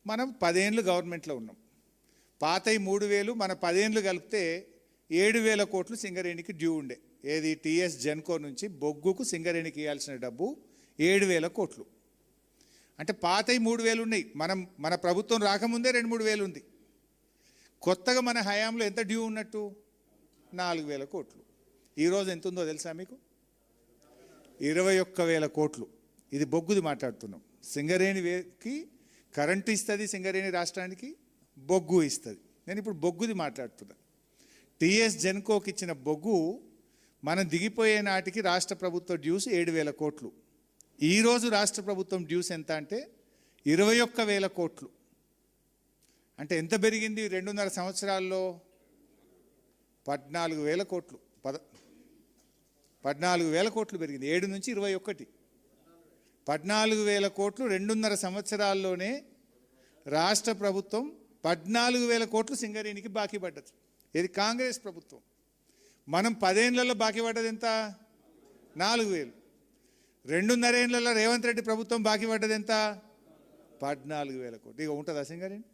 మనం 10 ఏళ్ళు గవర్నమెంట్లో ఉన్నాం. పాతయి 3,000 మన 10 ఏళ్ళు కలిపితే 7,000 కోట్లు సింగరేణికి డ్యూ ఉండే. ఏది టీఎస్ జెన్కో నుంచి బొగ్గుకు సింగరేణికి ఇవ్వాల్సిన డబ్బు 7,000 కోట్లు. అంటే పాతయి 3,000 ఉన్నాయి. మన ప్రభుత్వం రాకముందే 2-3 వేలు ఉంది. కొత్తగా మన హయాంలో ఎంత డ్యూ ఉన్నట్టు 4,000 కోట్లు. ఈరోజు ఎంత ఉందో తెలుసా మీకు? 21,000 కోట్లు. ఇది బొగ్గుది మాట్లాడుతున్నాం. సింగరేణికి కరెంటు ఇస్తుంది, సింగరేణి రాష్ట్రానికి బొగ్గు ఇస్తుంది. నేను ఇప్పుడు బొగ్గుది మాట్లాడుతున్నా. టీఎస్ జెన్కోకి ఇచ్చిన బొగ్గు మనం దిగిపోయే నాటికి రాష్ట్ర ప్రభుత్వ డ్యూస్ 7,000 కోట్లు. ఈరోజు రాష్ట్ర ప్రభుత్వం డ్యూస్ ఎంత అంటే 21,000 కోట్లు. అంటే ఎంత పెరిగింది 2.5 సంవత్సరాల్లో? 14,000 కోట్లు. 14,000 కోట్లు పెరిగింది. 7 నుంచి 21. 14,000 కోట్లు 2.5 సంవత్సరాల్లోనే రాష్ట్ర ప్రభుత్వం 14,000 కోట్లు సింగరేణికి బాకీ పడ్డది. ఇది కాంగ్రెస్ ప్రభుత్వం. మనం 10 ఏళ్లలో బాకీ పడ్డది ఎంత? 4,000. 2.5 ఏళ్లలో రేవంత్ రెడ్డి ప్రభుత్వం బాకీ పడ్డది ఎంత? 14,000 కోట్లు. ఇక ఉంటుందా సింగరేణి?